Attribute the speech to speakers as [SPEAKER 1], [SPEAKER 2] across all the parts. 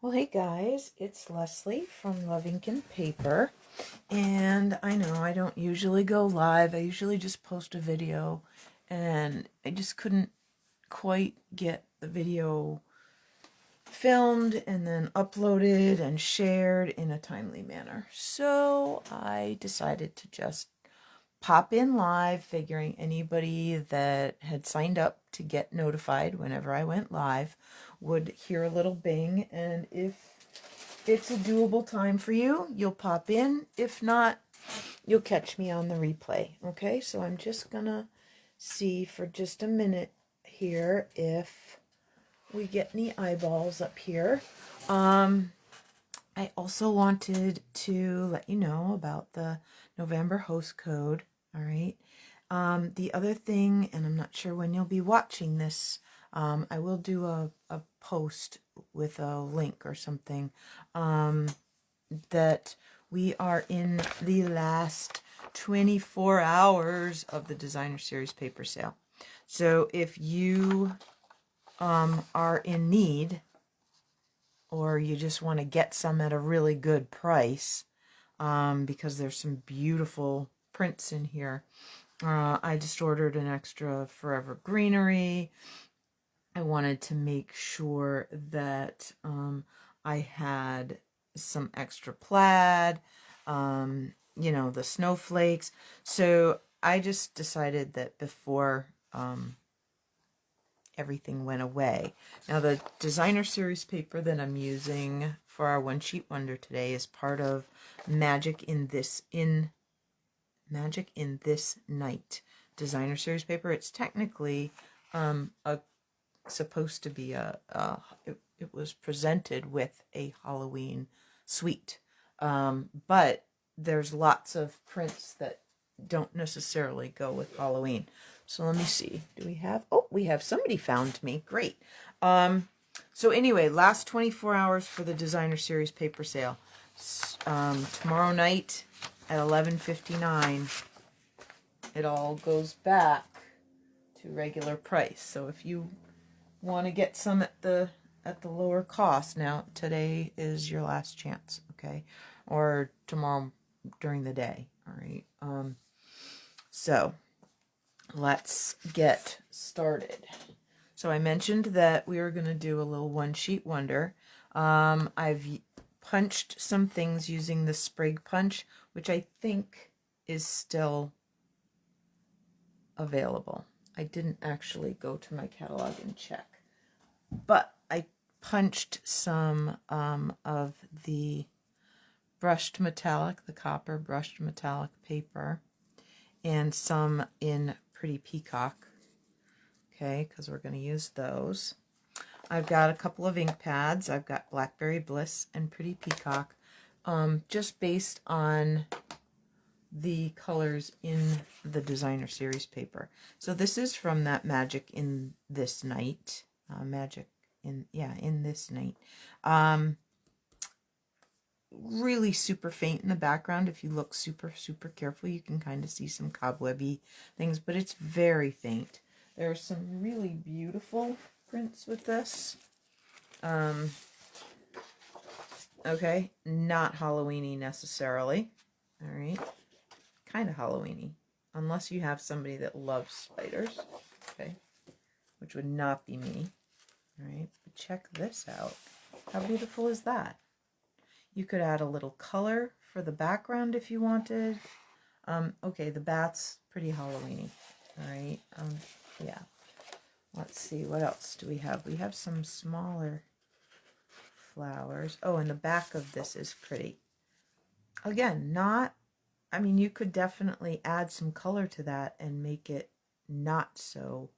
[SPEAKER 1] Well, hey guys, it's Leslie from LuvINK&Paper, and I know I don't usually go live. I usually just post a video, and I just couldn't quite get the video filmed and then uploaded and shared in a timely manner. So I decided to just pop in live, figuring anybody that had signed up to get notified whenever I went live would hear a little bing, and if it's a doable time for you, you'll pop in. If not, you'll catch me on the replay. Okay, so I'm just gonna see for just a minute here if we get any eyeballs up here. I also wanted to let you know about the November host code. All right. The other thing, and I'm not sure when you'll be watching this, I will do a post with a link or something, that we are in the last 24 hours of the Designer Series paper sale. So if you are in need, or you just want to get some at a really good price, because there's some beautiful prints in here. I just ordered an extra Forever Greenery. I wanted to make sure that I had some extra plaid, you know, the snowflakes. So I just decided that before everything went away. Now the Designer Series paper that I'm using for our one sheet wonder today is part of Magic in This Night Designer Series paper. It's technically supposed to be it was presented with a Halloween suite, but there's lots of prints that don't necessarily go with Halloween. So let me see. Do we have... Oh, we have somebody found me. Great. So anyway, last 24 hours for the Designer Series paper sale. Tomorrow night at 11:59, it all goes back to regular price. So if you want to get some at the lower cost, now today is your last chance, okay? Or tomorrow during the day, all right? So let's get started. So I mentioned that we were going to do a little one sheet wonder. I've punched some things using the sprig punch, which I think is still available. I didn't actually go to my catalog and check, but I punched some of the brushed metallic, the copper brushed metallic paper, and some in Pretty Peacock, okay, because we're going to use those. I've got a couple of ink pads. I've got Blackberry Bliss and Pretty Peacock, just based on the colors in the Designer Series paper. So this is from that Magic in This Night, in This Night. Really super faint in the background. If you look super careful, you can kind of see some cobwebby things, but it's very faint. There are some really beautiful prints with this. Okay, not Halloween-y necessarily. All right, kind of Halloween-y, unless you have somebody that loves spiders, okay, which would not be me. All right, but check this out. How beautiful is that? You could add a little color for the background if you wanted. Okay, the bat's pretty Halloween-y. All right, yeah. Let's see, what else do we have? We have some smaller flowers. Oh, and the back of this is pretty. Again, I mean, you could definitely add some color to that and make it not so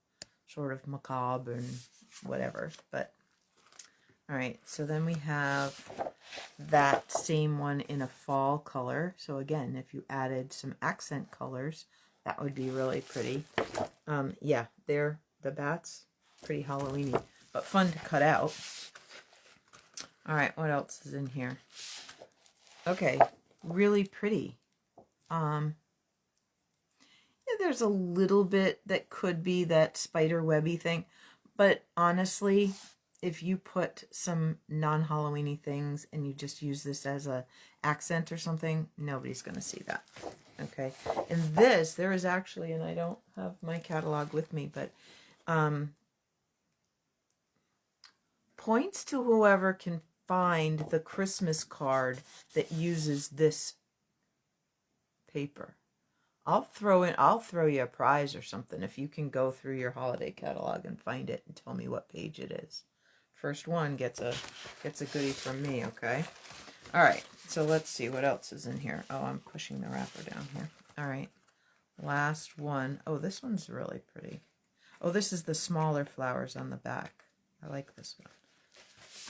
[SPEAKER 1] sort of macabre and whatever, but all right, so then we have that same one in a fall color. So again, if you added some accent colors, that would be really pretty. Yeah, the bats, pretty Halloween-y, but fun to cut out. All right, what else is in here? Okay, really pretty. Yeah, there's a little bit that could be that spider webby thing, but honestly, if you put some non-Halloweeny things and you just use this as a accent or something, nobody's going to see that. Okay. And this, there is actually, and I don't have my catalog with me, but points to whoever can find the Christmas card that uses this paper. I'll throw you a prize or something if you can go through your holiday catalog and find it and tell me what page it is. First one gets a goodie from me, okay? All right, so let's see what else is in here. Oh, I'm pushing the wrapper down here. All right, last one. Oh, this one's really pretty. Oh, this is the smaller flowers on the back. I like this one.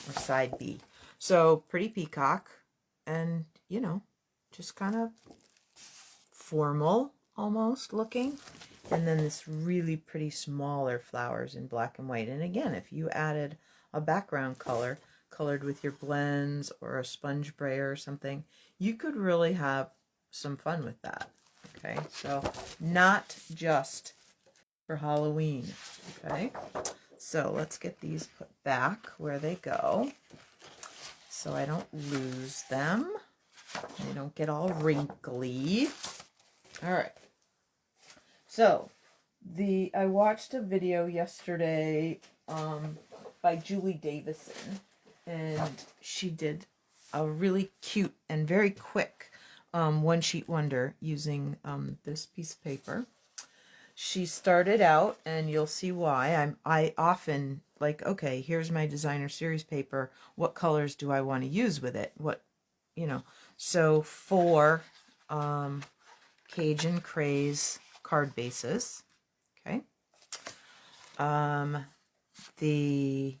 [SPEAKER 1] Or side B. So, pretty peacock. And, you know, just kind of formal almost looking. And then this really pretty smaller flowers in black and white. And again, if you added a background color, colored with your blends or a sponge brayer or something, you could really have some fun with that. Okay, so not just for Halloween. Okay, so let's get these put back where they go so I don't lose them. They don't get all wrinkly. All right. So I watched a video yesterday by Julie Davison, and she did a really cute and very quick one-sheet wonder using this piece of paper. She started out, and you'll see why. I often like, okay, here's my designer series paper. What colors do I want to use with it? What, you know. So for Cajun Craze card bases, okay. The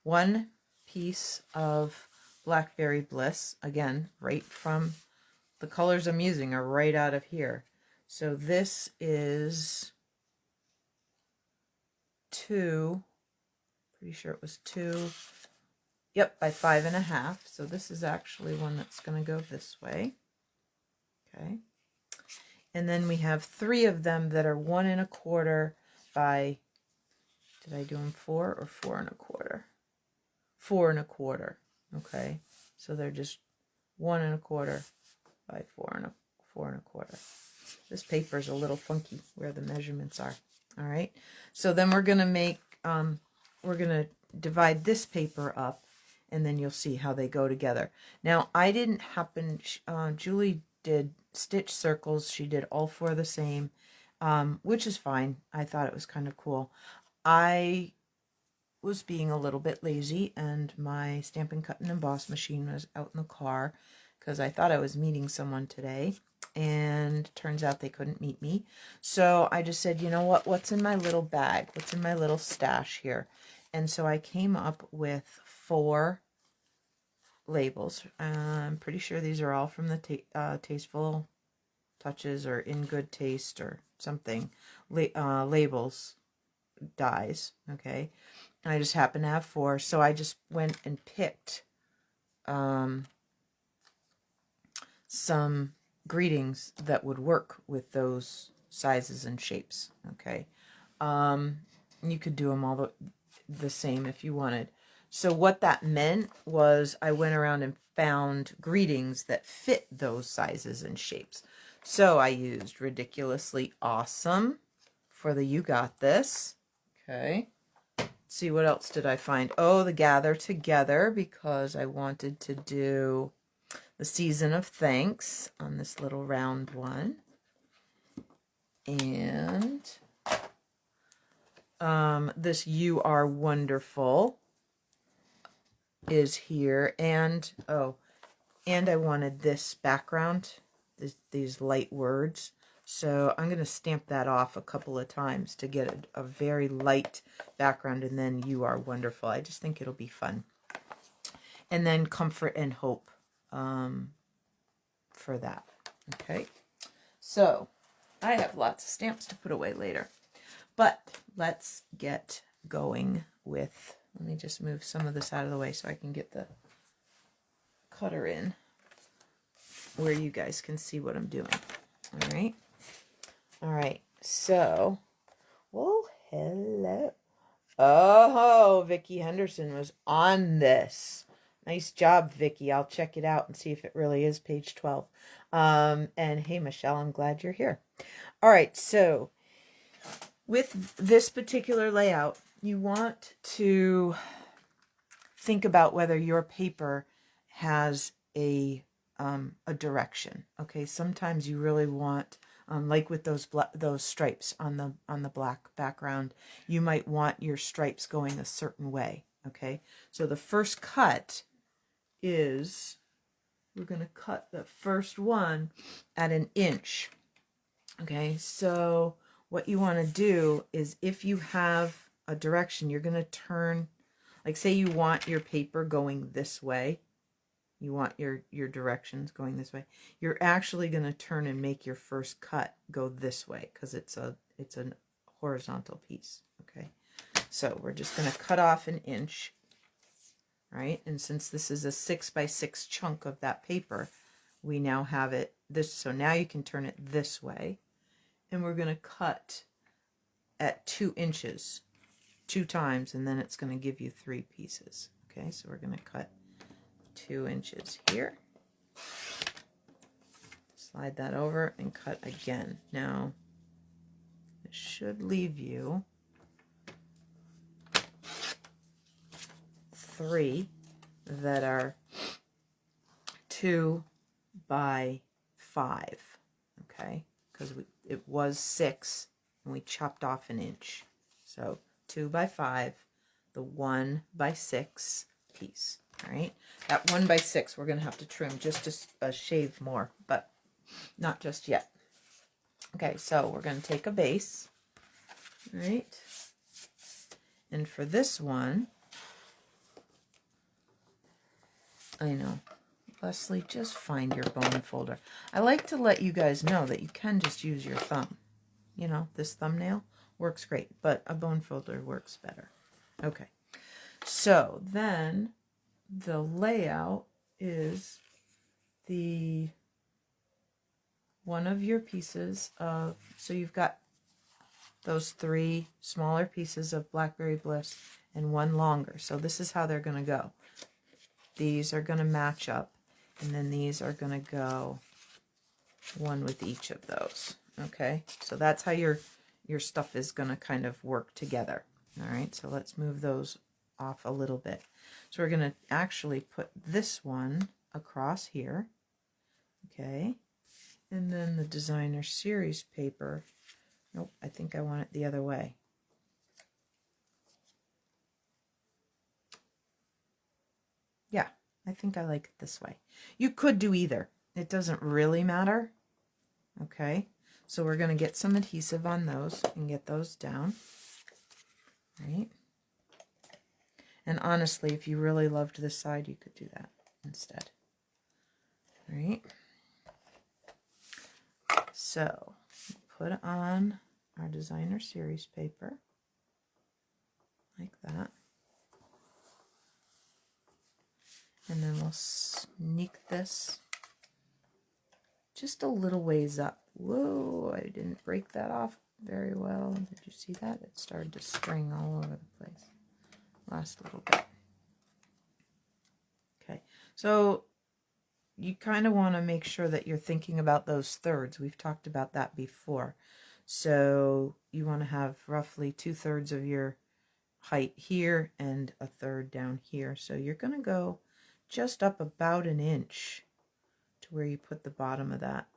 [SPEAKER 1] one piece of Blackberry Bliss, again, right from the colors I'm using are right out of here. So this is 2, pretty sure it was 2, yep, by 5.5. So this is actually one that's going to go this way. Okay. And then we have 3 of them that are 1 1/4 by, did I do them 4 or 4 1/4? 4 1/4. Okay. So they're just 1 1/4 by 4 1/4. This paper is a little funky where the measurements are. All right. So then we're going to make, we're going to divide this paper up, and then you'll see how they go together. Now, I didn't happen, Julie did stitch circles. She did all 4 the same, which is fine. I thought it was kind of cool. I was being a little bit lazy, and my Stampin' Cut and Emboss machine was out in the car because I thought I was meeting someone today, and turns out they couldn't meet me. So I just said, you know what, what's in my little bag? What's in my little stash here? And so I came up with 4 labels. I'm pretty sure these are all from the Tasteful Touches or In Good Taste or something. Labels, dies, okay? I just happen to have 4, so I just went and picked some greetings that would work with those sizes and shapes, okay? You could do them all the same if you wanted. So what that meant was I went around and found greetings that fit those sizes and shapes. So I used Ridiculously Awesome for the You Got This, okay? See, what else did I find? Oh, the Gather Together, because I wanted to do the Season of Thanks on this little round one. And this You Are Wonderful is here. And, oh, and I wanted this background, these light words. So I'm going to stamp that off a couple of times to get a very light background, and then You Are Wonderful. I just think it'll be fun. And then Comfort and Hope for that. Okay, so I have lots of stamps to put away later. But let's get going with, let me just move some of this out of the way so I can get the cutter in where you guys can see what I'm doing. All right. All right, so, well, hello. Oh, Vicki Henderson was on this. Nice job, Vicki. I'll check it out and see if it really is page 12. And hey, Michelle, I'm glad you're here. All right, so with this particular layout, you want to think about whether your paper has a direction. Okay, sometimes you really want, like with those stripes on the black background, you might want your stripes going a certain way. Okay, so the first cut is, we're going to cut the first one at 1 inch. Okay, so what you want to do is, if you have a direction, you're going to turn, like say you want your paper going this way, you want your directions going this way, you're actually going to turn and make your first cut go this way, because it's a horizontal piece. Okay, so we're just going to cut off 1 inch, right? And since this is a 6 by 6 chunk of that paper, we now have it this, so now you can turn it this way, and we're going to cut at 2 inches 2 times, and then it's going to give you 3 pieces. Okay, so we're going to cut 2 inches here, slide that over and cut again. Now it should leave you 3 that are 2 by 5. Okay, because it was 6 and we chopped off 1 inch, so 2 by 5, the 1 by 6 piece. All right, that 1 by 6 we're going to have to trim just a shave more, but not just yet. Okay, so we're going to take a base, right? And for this one, I know, Leslie, just find your bone folder. I like to let you guys know that you can just use your thumb. You know, this thumbnail works great, but a bone folder works better. Okay, so then the layout is the one of your pieces of, so you've got those 3 smaller pieces of Blackberry Bliss and 1 longer. So this is how they're going to go. These are going to match up, and then these are going to go one with each of those. Okay, so that's how your stuff is going to kind of work together. All right, so let's move those off a little bit. So we're going to actually put this one across here. Okay, and then the designer series paper, nope, I think I want it the other way. Yeah, I think I like it this way. You could do either. It doesn't really matter. Okay, so we're going to get some adhesive on those and get those down. Right? And honestly, if you really loved this side, you could do that instead. Right? So, put on our designer series paper like that. And then we'll sneak this just a little ways up. Whoa, I didn't break that off very well. Did you see that? It started to string all over the place. Last little bit. Okay, so you kind of want to make sure that you're thinking about those thirds. We've talked about that before. So you want to have roughly 2/3 of your height here and 1/3 down here. So you're going to go just up about 1 inch to where you put the bottom of that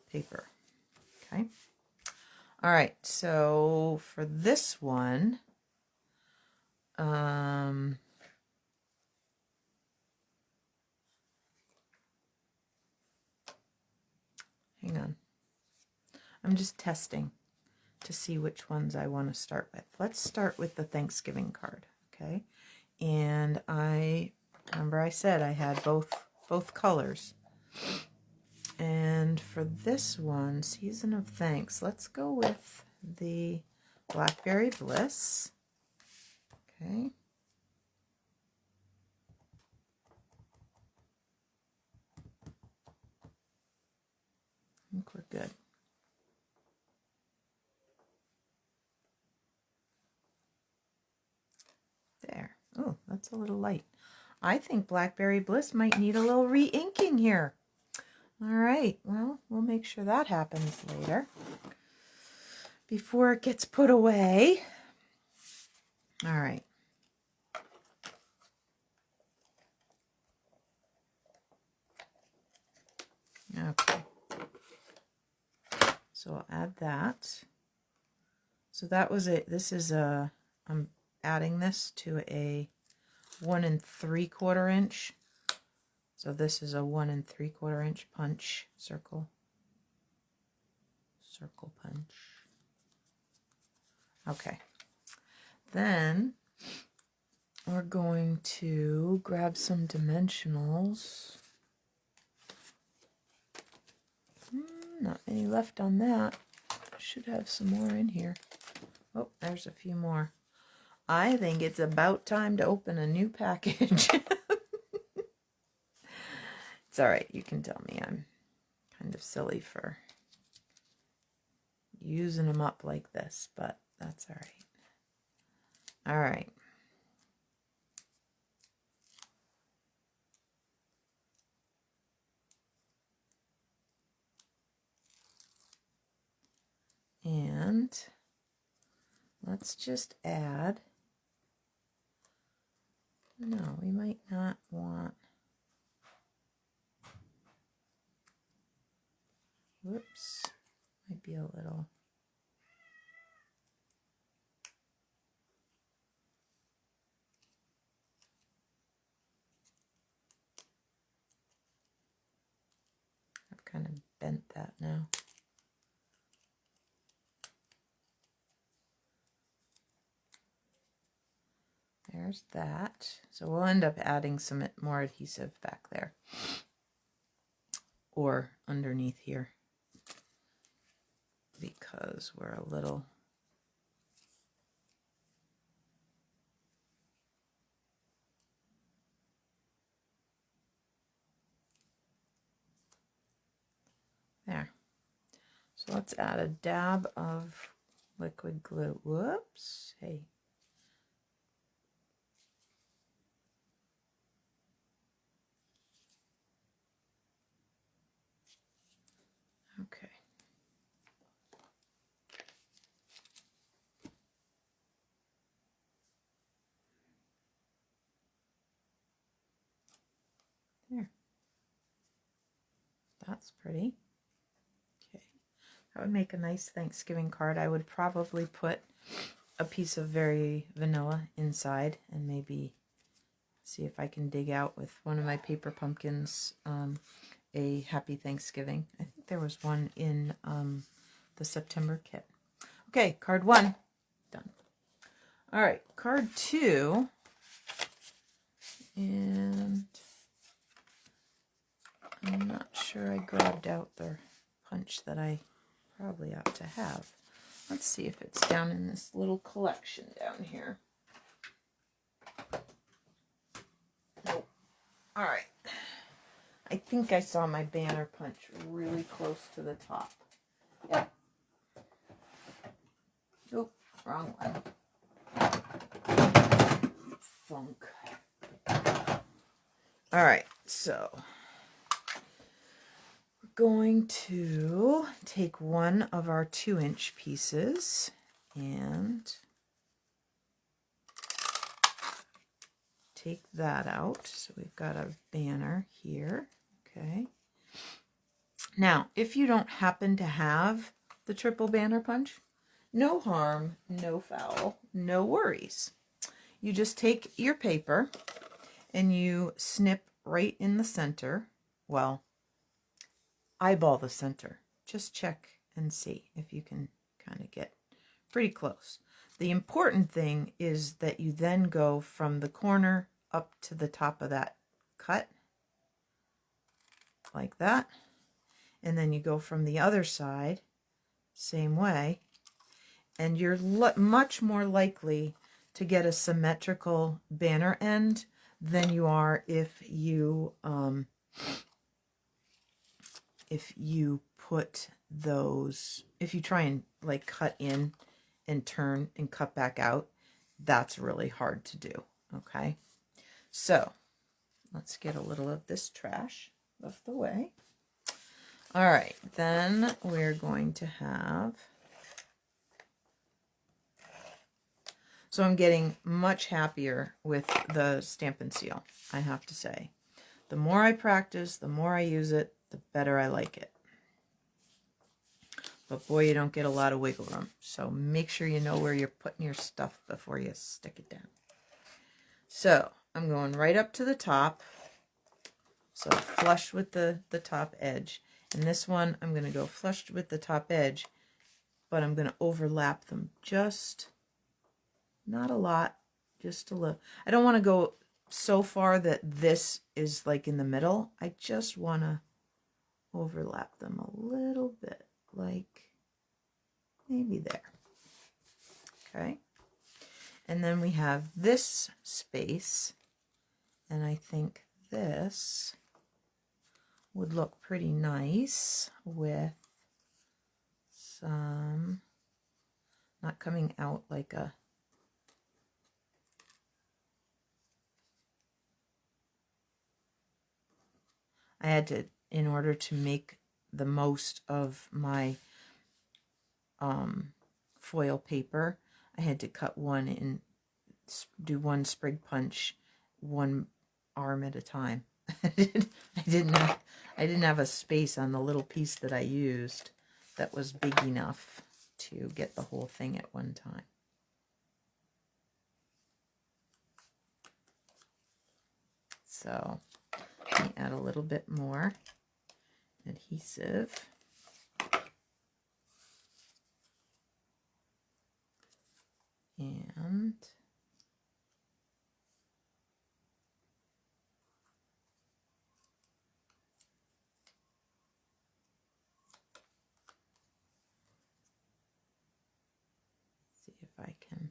[SPEAKER 1] paper. Okay. All right. So for this one, hang on. I'm just testing to see which ones I want to start with. Let's start with the Thanksgiving card. Okay. And I remember I said I had both colors. And for this one, Season of Thanks, let's go with the Blackberry Bliss. Okay. I think we're good. that's a little light. I think Blackberry Bliss might need a little re-inking here. All right, well, we'll make sure that happens later before it gets put away. All right. Okay. So I'll add that. So that was it. This is a, I'm adding this to a 1 3/4 inch. So this is a 1 3/4 inch punch, circle punch. Okay. Then we're going to grab some dimensionals. Not any left on that. Should have some more in here. Oh, there's a few more. I think it's about time to open a new package. It's all right. You can tell me I'm kind of silly for using them up like this, but that's all right. All right. And let's just add, no, we might not want, whoops, might be a little, I've kind of bent that now. There's that. So we'll end up adding some more adhesive back there or underneath here because we're a little there. So let's add a dab of liquid glue. Whoops. Hey. Okay. There. That's pretty. Okay. That would make a nice Thanksgiving card. I would probably put a piece of Very Vanilla inside and maybe see if I can dig out with one of my paper pumpkins a Happy Thanksgiving. I think there was one in the September kit. Okay, card 1 done. All right, card 2, and I'm not sure I grabbed out the punch that I probably ought to have. Let's see if it's down in this little collection down here. Nope. All right. I think I saw my banner punch really close to the top. Yep. Nope, wrong one. Funk. All right, so we're going to take one of our 2-inch pieces and take that out. So we've got a banner here. Okay. Now, if you don't happen to have the triple banner punch, no harm, no foul, no worries. You just take your paper and you snip right in the center. Well, eyeball the center. Just check and see if you can kind of get pretty close. The important thing is that you then go from the corner up to the top of that cut, like that. And then you go from the other side, same way. And you're much more likely to get a symmetrical banner end than you are if you put those, if you try and like cut in and turn and cut back out. That's really hard to do. Okay, So let's get a little of this trash out of the way. All right, then we're going to have, so I'm getting much happier with the Stampin' Seal, I have to say. The more I practice, the more I use it, the better I like it. But boy, you don't get a lot of wiggle room. So make sure you know where you're putting your stuff before you stick it down. So I'm going right up to the top. So flush with the top edge. And this one, I'm going to go flush with the top edge, but I'm going to overlap them just, not a lot, just a little. I don't want to go so far that this is like in the middle. I just want to overlap them a little bit, like maybe there. Okay. And then we have this space, and I think this would look pretty nice with some, not coming out like a, I had to, in order to make the most of my foil paper, I had to cut one and do one sprig punch, one arm at a time. I didn't have a space on the little piece that I used that was big enough to get the whole thing at one time. So let me add a little bit more adhesive. And see if I can,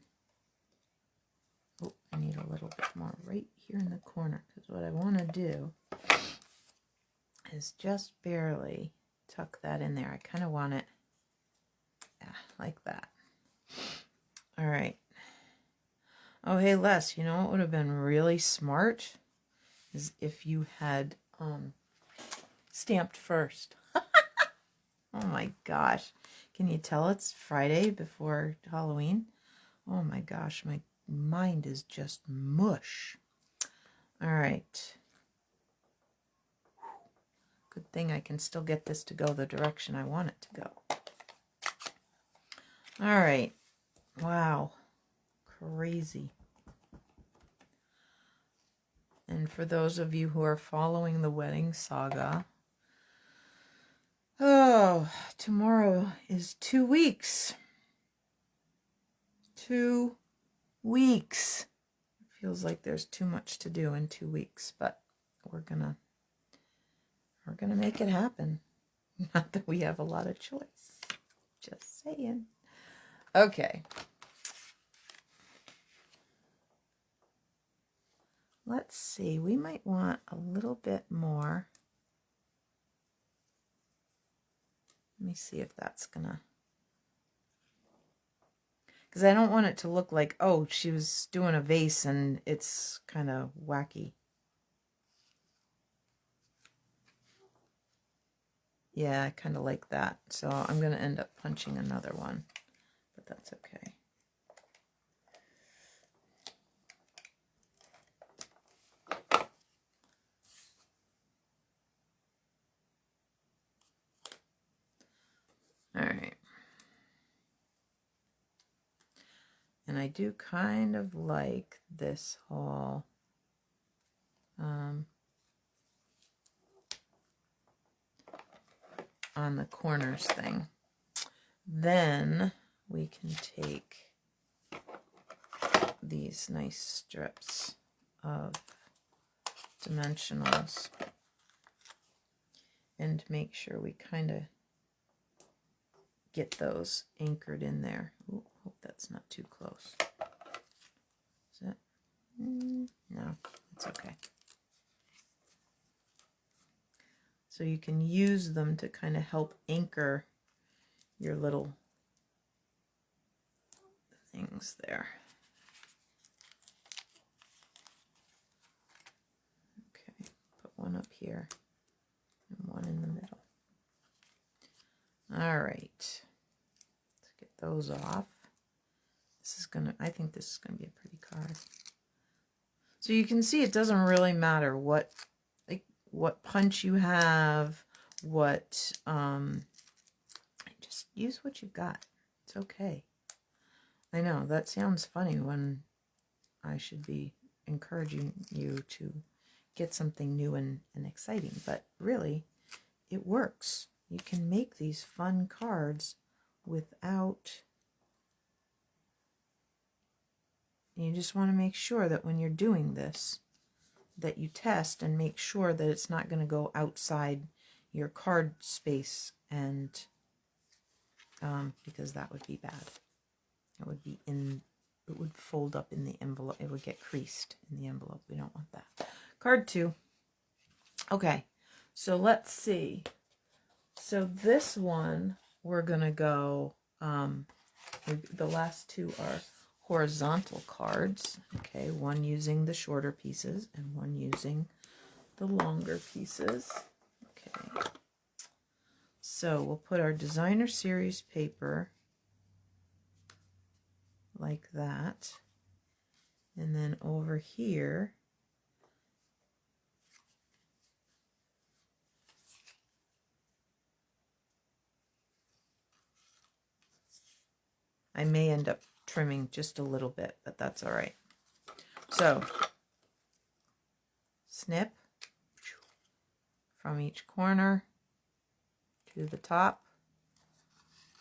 [SPEAKER 1] oh, I need a little bit more right here in the corner, because what I want to do is just barely tuck that in there. I kind of want it, yeah, like that. All right. Oh, hey, Les, you know what would have been really smart is if you had stamped first. Oh my gosh. Can you tell it's Friday before Halloween? Oh my gosh, my mind is just mush. All right. Good thing I can still get this to go the direction I want it to go. All right. Wow. Crazy. And for those of you who are following the wedding saga, oh, tomorrow is 2 weeks. 2 weeks. It feels like there's too much to do in 2 weeks, but we're gonna make it happen. Not that we have a lot of choice. Just saying. Okay. Let's see. We might want a little bit more. Let me see if that's gonna, because I don't want it to look like, oh, she was doing a vase and it's kind of wacky. Yeah, I kind of like that. So I'm going to end up punching another one, but that's okay. All right. And I do kind of like this whole on the corners thing. Then we can take these nice strips of dimensionals and make sure we kind of get those anchored in there. Ooh, hope that's not too close. Is it? No, it's okay. So you can use them to kind of help anchor your little things there. one up here and one in the middle. All right, let's get those off. This is gonna, I think this is gonna be a pretty card. So you can see it doesn't really matter what punch you have, what, just use what you've got. It's okay. I know that sounds funny when I should be encouraging you to get something new and exciting, but really it works. You can make these fun cards without, you just want to make sure that when you're doing this, that you test and make sure that it's not going to go outside your card space, and because that would be bad. It would be in, it would fold up in the envelope. It would get creased in the envelope. We don't want that. Card 2. Okay, so let's see. So this one, we're going to go, the last 2 are horizontal cards. Okay, one using the shorter pieces and one using the longer pieces. Okay, so we'll put our designer series paper like that, and then over here I may end up trimming just a little bit, but that's all right. So snip from each corner to the top.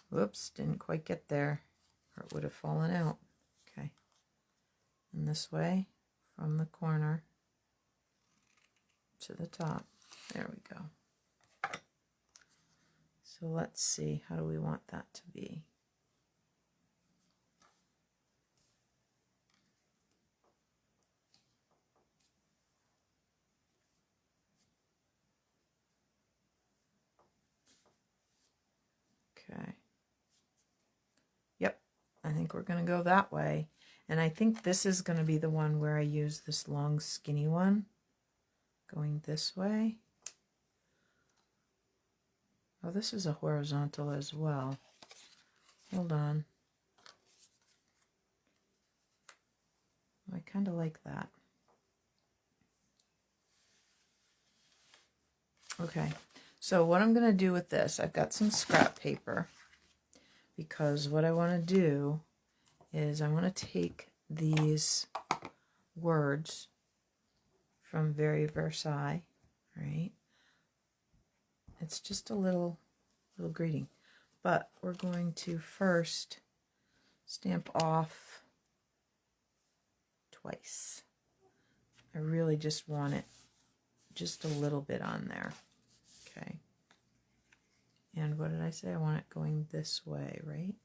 [SPEAKER 1] Whoops, didn't quite get there, or it would have fallen out. Okay, and this way from the corner to the top. There we go. So let's see, how do we want that to be? Okay. Yep, I think we're going to go that way. And I think this is going to be the one where I use this long skinny one going this way. Oh, this is a horizontal as well. Hold on. I kind of like that. Okay, so what I'm going to do with this, I've got some scrap paper, because what I want to do is I want to take these words from Very Versailles, right? It's just a little greeting, but we're going to first stamp off twice. I really just want it just a little bit on there. Okay. And what did I say? I want it going this way, right?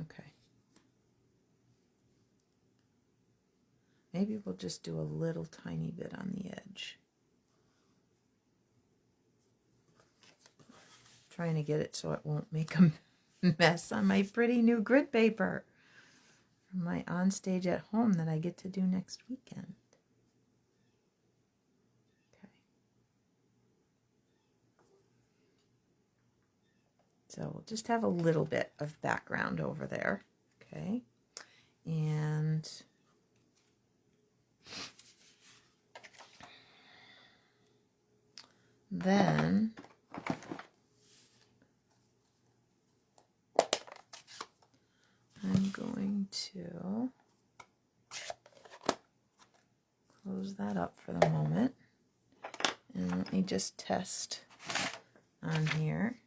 [SPEAKER 1] Okay. Maybe we'll just do a little tiny bit on the edge. Trying to get it so it won't make a mess on my pretty new grid paper from my onstage at home that I get to do next weekend. Okay. So we'll just have a little bit of background over there. Okay. And then I'm going to close that up for the moment. And let me just test on here.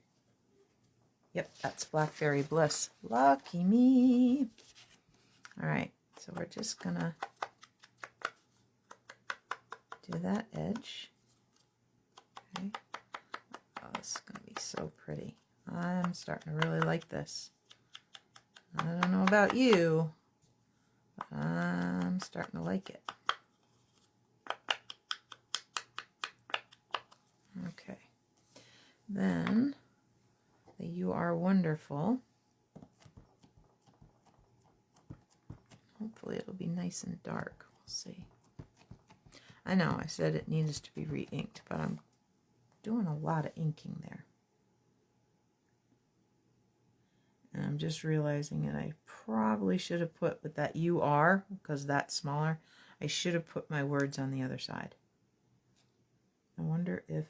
[SPEAKER 1] Yep, that's Blackberry Bliss. Lucky me. All right, so we're just gonna do that edge. Okay. Oh, this is gonna be so pretty. I'm starting to really like this. I don't know about you, but I'm starting to like it. Okay. Then the You Are Wonderful. Hopefully it'll be nice and dark. We'll see. I know I said it needs to be re-inked, but I'm doing a lot of inking there. And I'm just realizing that I probably should have put with that UR, because that's smaller, I should have put my words on the other side. I wonder if,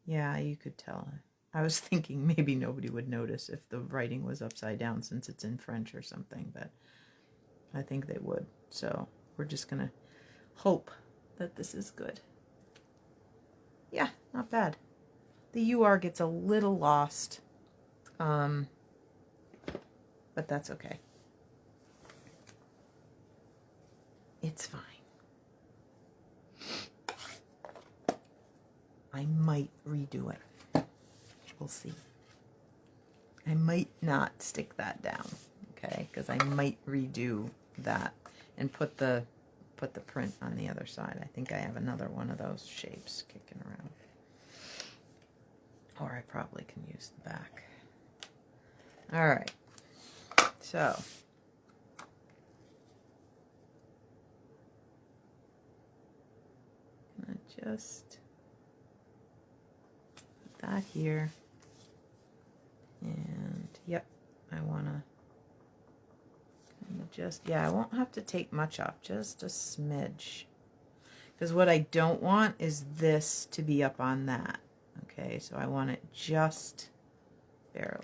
[SPEAKER 1] yeah, you could tell. I was thinking maybe nobody would notice if the writing was upside down since it's in French or something, but I think they would. So we're just going to hope that this is good. Yeah, not bad. The UR gets a little lost, but that's okay. It's fine. I might redo it. We'll see. I might not stick that down, okay? Because I might redo that and put the print on the other side. I think I have another one of those shapes kicking around. Or I probably can use the back. All right. So I'm gonna just put that here. And yep, I want to just, yeah, I won't have to take much off, just a smidge. Because what I don't want is this to be up on that. Okay, so I want it just barely.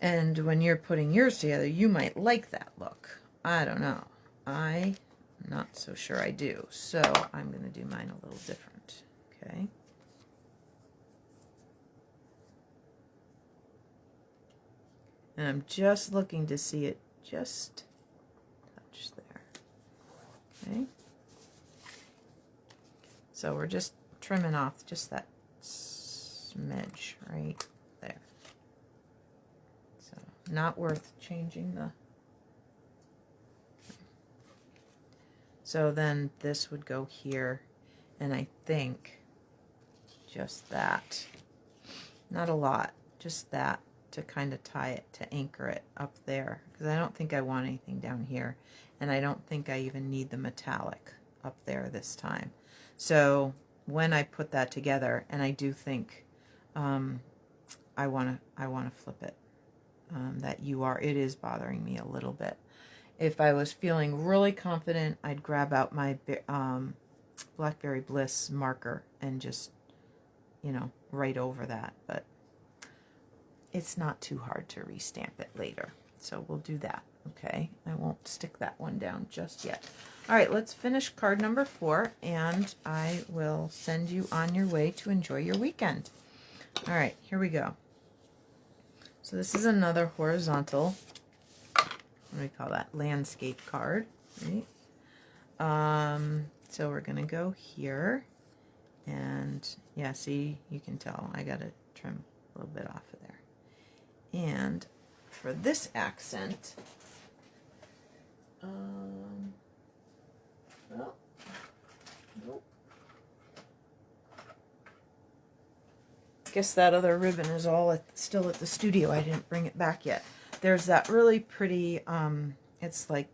[SPEAKER 1] And when you're putting yours together, you might like that look. I don't know. I'm not so sure I do. So I'm going to do mine a little different. Okay. And I'm just looking to see it just touch there. Okay. So we're just trimming off just that smidge right there. So not worth changing the... So then this would go here, and I think just that. Not a lot, just that to kind of tie it, to anchor it up there. Because I don't think I want anything down here, and I don't think I even need the metallic up there this time. So when I put that together, and I do think I want to flip it. That UR, it is bothering me a little bit. If I was feeling really confident, I'd grab out my Blackberry Bliss marker and just, you know, write over that. But it's not too hard to restamp it later. So we'll do that, okay? I won't stick that one down just yet. All right, let's finish card number 4, and I will send you on your way to enjoy your weekend. All right, here we go. So this is another horizontal, what do we call that? Landscape card, right? So we're gonna go here, and yeah, see, you can tell I gotta trim a little bit off of there. And for this accent, well, nope. Guess that other ribbon is all still at the studio. I didn't bring it back yet. There's that really pretty, it's like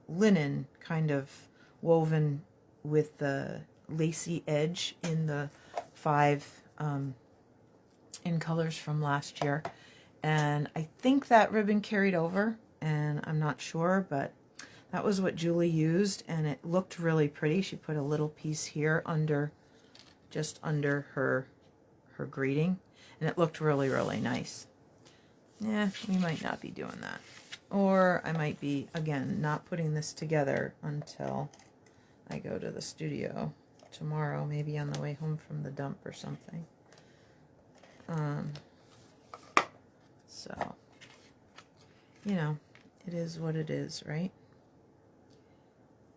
[SPEAKER 1] linen kind of woven with the lacy edge in the 5 in colors from last year. And I think that ribbon carried over, and I'm not sure, but that was what Julie used, and it looked really pretty. She put a little piece here under, just under her greeting, and it looked really, really nice. Yeah, we might not be doing that. Or I might be, again, not putting this together until I go to the studio tomorrow, maybe on the way home from the dump or something. So, you know, it is what it is, right?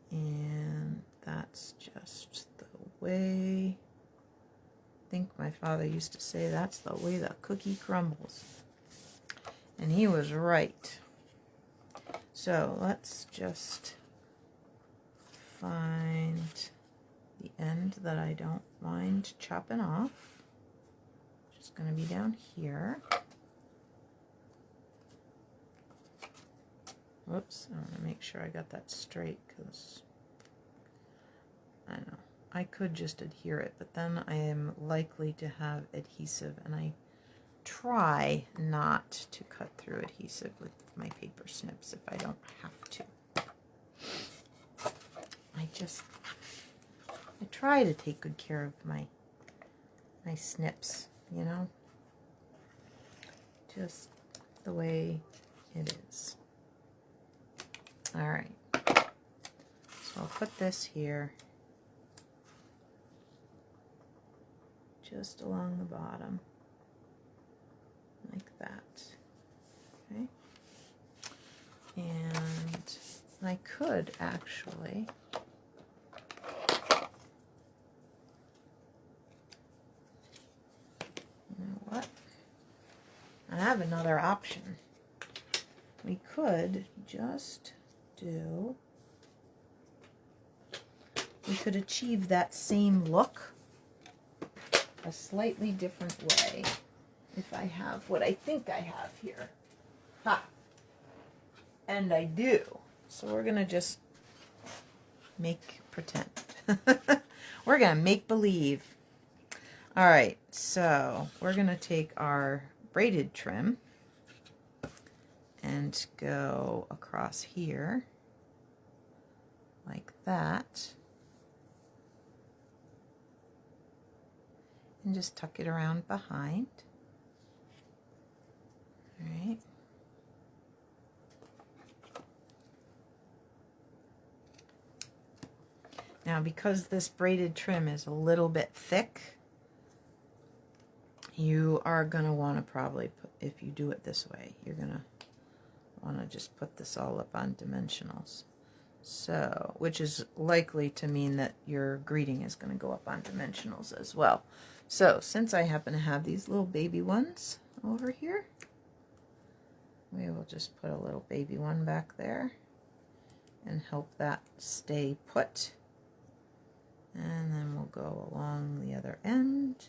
[SPEAKER 1] And that's just the way, I think my father used to say, that's the way the cookie crumbles. And he was right. So let's just find the end that I don't mind chopping off. Just going to be down here. Whoops, I want to make sure I got that straight, because I know I could just adhere it, but then I am likely to have adhesive, and I try not to cut through adhesive with my paper snips if I don't have to. I try to take good care of my snips, you know, just the way it is. All right, so I'll put this here, just along the bottom, like that, okay? And I could actually what? I have another option. We could just we could achieve that same look a slightly different way if I have what I think I have here. Ha! And I do. So we're going to just pretend. We're going to make believe. All right, so we're going to take our braided trim and go across here like that, and just tuck it around behind. All right. Now, because this braided trim is a little bit thick, you are going to want to probably put, if you do it this way, you're going to want to just put this all up on dimensionals. So, which is likely to mean that your greeting is going to go up on dimensionals as well. So, since I happen to have these little baby ones over here, we will just put a little baby one back there and help that stay put. And then we'll go along the other end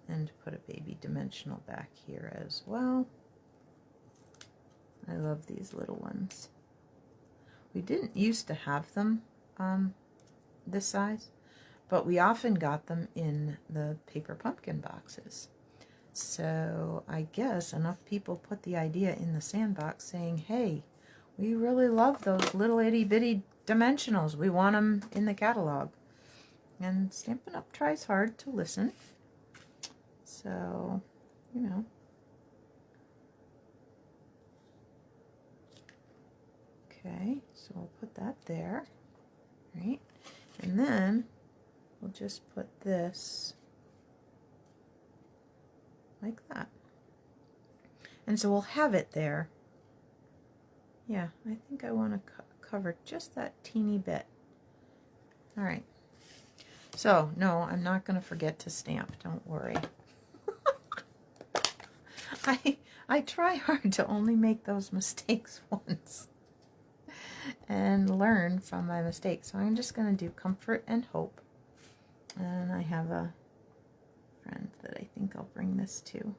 [SPEAKER 1] and put a baby dimensional back here as well. I love these little ones. We didn't used to have them this size, but we often got them in the paper pumpkin boxes. So I guess enough people put the idea in the sandbox saying, hey, we really love those little itty bitty dimensionals. We want them in the catalog. And Stampin' Up! Tries hard to listen. So, you know. Okay, so we'll put that there, right? And then we'll just put this like that. And so we'll have it there. Yeah, I think I want to cover just that teeny bit. All right. So, no, I'm not going to forget to stamp. Don't worry. I try hard to only make those mistakes once and learn from my mistakes. So I'm just going to do Comfort and Hope. And I have a friend that I think I'll bring this to.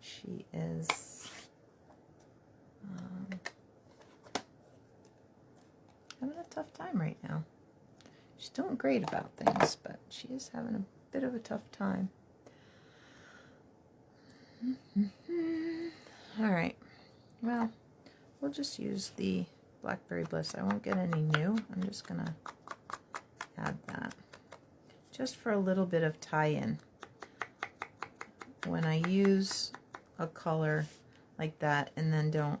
[SPEAKER 1] She is having a tough time right now. She's doing great about things, but she is having a bit of a tough time. All right, well, we'll just use the Blackberry Bliss. I won't get any new. I'm just gonna add that just for a little bit of tie-in. When I use a color like that and then don't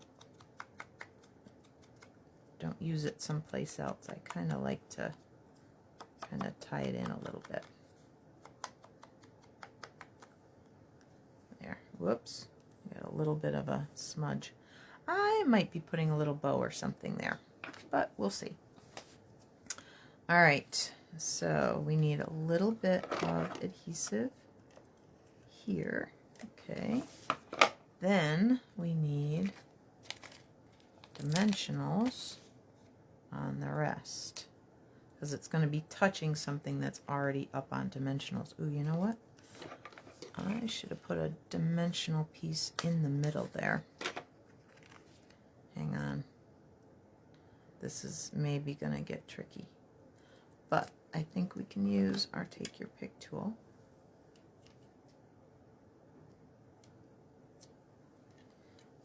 [SPEAKER 1] use it someplace else, I kind of like to kind of tie it in a little bit. There, whoops, got a little bit of a smudge. I might be putting a little bow or something there, but we'll see. All right, so we need a little bit of adhesive here. Okay, then we need dimensionals on the rest, because it's going to be touching something that's already up on dimensionals. Ooh, you know what? I should have put a dimensional piece in the middle there. Hang on. This is maybe going to get tricky. But I think we can use our Take Your Pick tool.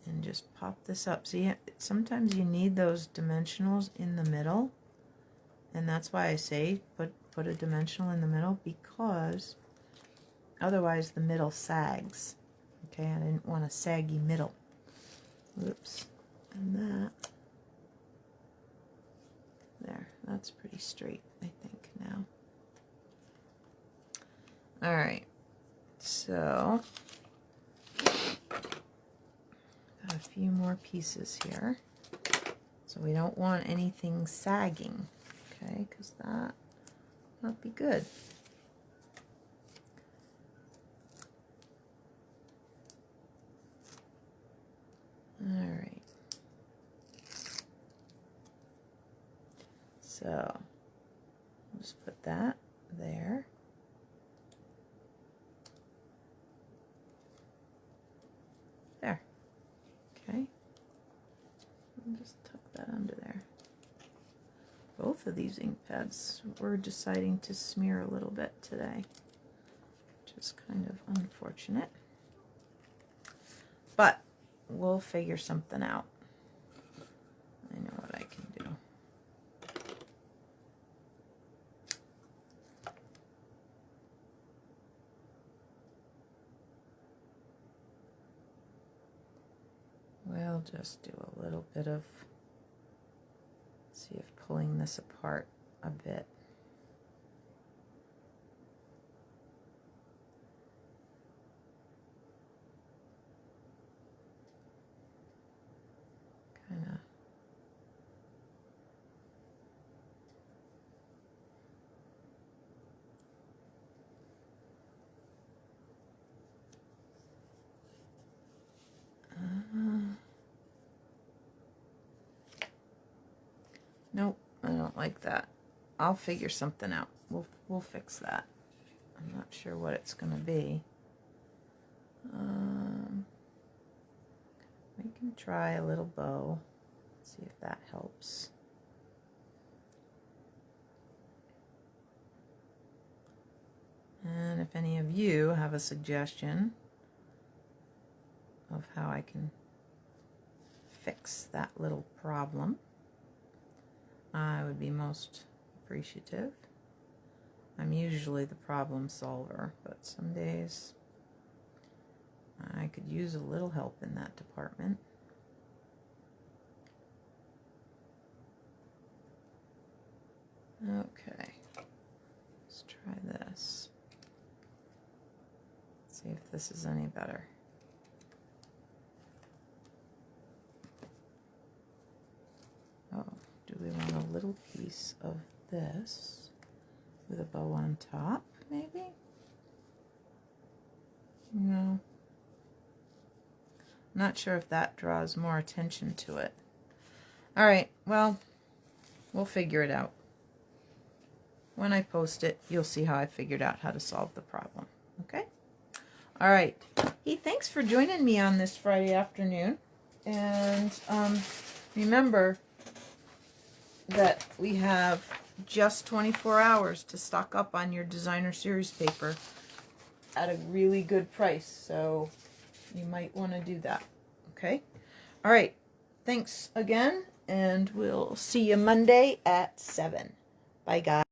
[SPEAKER 1] And just pop this up. See, sometimes you need those dimensionals in the middle. And that's why I say put a dimensional in the middle, because otherwise the middle sags. Okay, I didn't want a saggy middle. Whoops. And that. There, that's pretty straight, I think, now. All right, so got a few more pieces here. So we don't want anything sagging, okay, because that would not be good. All right. So, I'll just put that there. There. Okay. I'll just tuck that under there. Both of these ink pads were deciding to smear a little bit today, which is kind of unfortunate. But we'll figure something out. I know what I can do. We'll just do a little bit of, see if pulling this apart a bit. Kind of. Nope, I don't like that. I'll figure something out. We'll fix that. I'm not sure what it's going to be. We can try a little bow. See if that helps. And if any of you have a suggestion of how I can fix that little problem, I would be most appreciative. I'm usually the problem solver, but some days I could use a little help in that department. Okay, let's try this. See if this is any better. Oh, do we want a little piece of this with a bow on top, maybe? No. Not sure if that draws more attention to it. All right, well, we'll figure it out. When I post it, you'll see how I figured out how to solve the problem, okay? All right. Hey, thanks for joining me on this Friday afternoon. And remember that we have just 24 hours to stock up on your designer series paper at a really good price. So you might want to do that, okay? All right. Thanks again, and we'll see you Monday at 7. Bye, guys.